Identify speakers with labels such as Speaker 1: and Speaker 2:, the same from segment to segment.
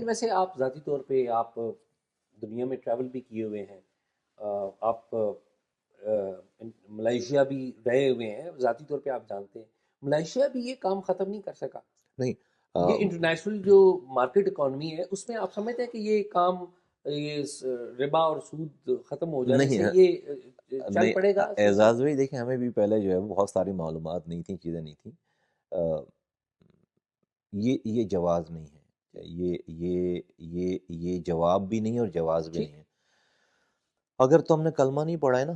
Speaker 1: ویسے آپ ذاتی طور پہ آپ دنیا میں ٹریول بھی کیے ہوئے ہیں، آپ ملائیشیا بھی رہے ہوئے ہیں، ذاتی طور پہ آپ جانتے ہیں ملائیشیا بھی یہ کام ختم نہیں کر سکا.
Speaker 2: نہیں
Speaker 1: یہ انٹرنیشنل جو مارکیٹ اکانومی ہے اس میں آپ سمجھتے ہیں کہ یہ کام، یہ ربا اور سود ختم ہو جانے
Speaker 2: نہیں
Speaker 1: سے یہ چل
Speaker 2: نہیں
Speaker 1: پڑے گا؟
Speaker 2: اعزاز بھائی دیکھیں، ہمیں بھی پہلے جو ہے بہت ساری معلومات نہیں تھیں، چیزیں نہیں تھیں. یہ جواز نہیں ہے، یہ جواب بھی نہیں اور جواز بھی نہیں ہے. اگر تو ہم نے کلمہ نہیں پڑھا ہے نا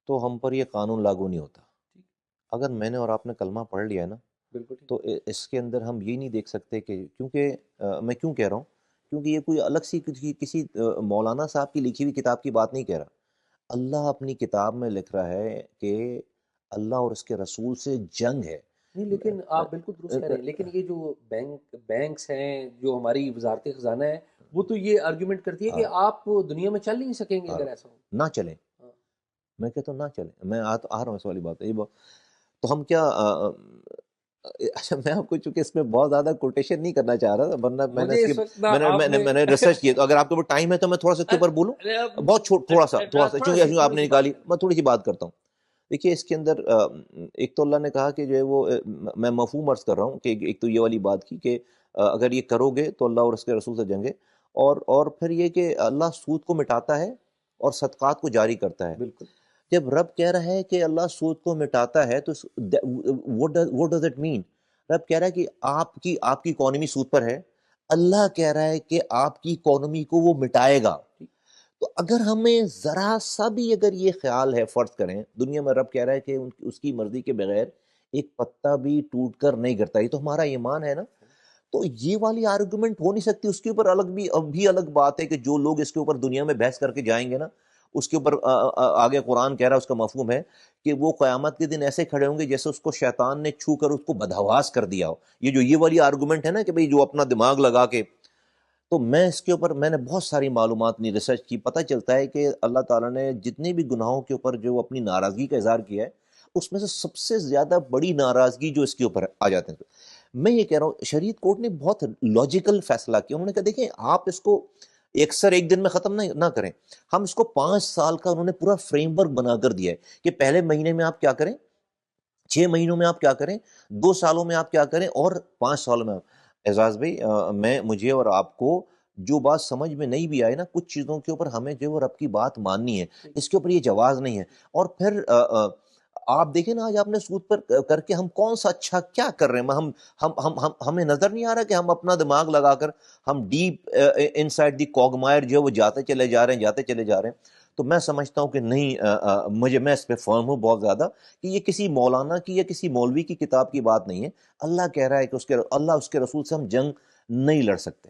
Speaker 2: تو ہم پر یہ قانون لاگو نہیں ہوتا. اگر میں نے اور آپ نے کلمہ پڑھ لیا ہے نا تو اس کے اندر ہم یہ نہیں دیکھ سکتے کہ، کیونکہ میں کیوں کہہ رہا ہوں، کیونکہ یہ کوئی الگ سی کسی مولانا صاحب کی لکھی ہوئی کتاب کی بات نہیں کہہ رہا. اللہ اپنی کتاب میں لکھ رہا ہے کہ اللہ اور اس کے رسول سے جنگ ہے.
Speaker 1: نہیں، لیکن آپ بالکل درست کہہ رہے ہیں، لیکن یہ جو بینکس ہیں، جو ہماری وزارت خزانہ ہے، وہ تو یہ آرگیومنٹ کرتی ہے کہ آپ دنیا میں چل نہیں سکیں گے اگر ایسا ہو.
Speaker 2: نہ چلیں، میں کہتا ہوں نہ چلیں. میں آ رہا ہوں اس والی بات ہے. تو ہم کیا اچھا، میں آپ کو چونکہ اس میں بہت زیادہ کوٹیشن نہیں کرنا چاہ رہا تھا، ورنہ میں نے ریسرچ کیا. تو اگر آپ کے اوپر ٹائم ہے تو میں تھوڑا سا اس کے اوپر بولوں، بہت تھوڑا سا چونکہ آپ نے نکالی، میں تھوڑی سی بات کرتا ہوں. دیکھیے اس کے اندر ایک تو اللہ نے کہا کہ جو ہے وہ، میں مفہوم عرض کر رہا ہوں کہ ایک تو یہ والی بات کی کہ اگر یہ کرو گے تو اللہ اور اس کے رسول سے جنگ ہے، اور پھر یہ کہ اللہ سود کو مٹاتا ہے اور صدقات کو جاری کرتا ہے.
Speaker 1: بالکل.
Speaker 2: جب رب کہہ رہا ہے کہ اللہ سود کو مٹاتا ہے تو what does it mean؟ رب کہہ رہا ہے کہ آپ کی اکانومی سود پر ہے، اللہ کہہ رہا ہے کہ آپ کی اکانومی کو وہ مٹائے گا. تو اگر ہمیں ذرا سا بھی اگر یہ خیال ہے، فرض کریں دنیا میں رب کہہ رہا ہے کہ اس کی مرضی کے بغیر ایک پتا بھی ٹوٹ کر نہیں گرتا، یہ تو ہمارا ایمان ہے نا. تو یہ والی آرگومنٹ ہو نہیں سکتی. اس کے اوپر الگ بات ہے کہ جو لوگ اس کے اوپر دنیا میں بحث کر کے جائیں گے نا، اس کے اوپر آگے قرآن کہہ رہا ہے، اس کا مفہوم ہے کہ وہ قیامت کے دن ایسے کھڑے ہوں گے جیسے اس کو شیطان نے چھو کر اس کو بدحواس کر دیا ہو. یہ والی آرگومنٹ ہے نا کہ بھئی جو اپنا دماغ لگا کے. تو میں اس کے اوپر میں نے بہت ساری معلومات نہیں ریسرچ کی. پتہ چلتا ہے کہ اللہ تعالیٰ نے جتنے بھی گناہوں کے اوپر جو اپنی ناراضگی کا اظہار کیا ہے، اس میں سے سب سے زیادہ بڑی ناراضگی جو اس کے اوپر آ جاتے ہیں. میں یہ کہہ رہا ہوں شریعت کورٹ نے بہت لاجیکل فیصلہ کیا. انہوں نے کہا دیکھیں آپ اس کو ایک دن میں ختم نہ کریں، ہم اس کو 5 سال کا انہوں نے پورا فریم ورک بنا کر دیا ہے کہ پہلے مہینے میں آپ کیا کریں، 6 مہینوں میں آپ کیا کریں، 2 سالوں میں آپ کیا کریں، اور 5 سالوں میں. اعزاز بھائی، مجھے اور آپ کو جو بات سمجھ میں نہیں بھی آئے نا، کچھ چیزوں کے اوپر ہمیں جو ہے رب کی بات ماننی ہے، اس کے اوپر یہ جواز نہیں ہے. اور پھر آپ دیکھیں نا، آج آپ نے سود پر کر کے ہم کون سا اچھا کیا کر رہے ہیں؟ ہمیں نظر نہیں آ رہا کہ ہم اپنا دماغ لگا کر ہم ڈیپ ان سائڈ دی کوگمائر جو ہے وہ جاتے چلے جا رہے ہیں. تو میں سمجھتا ہوں کہ نہیں، میں اس پہ فرم ہوں بہت زیادہ کہ یہ کسی مولانا کی یا کسی مولوی کی کتاب کی بات نہیں ہے. اللہ کہہ رہا ہے کہ اللہ اس کے رسول سے ہم جنگ نہیں لڑ سکتے.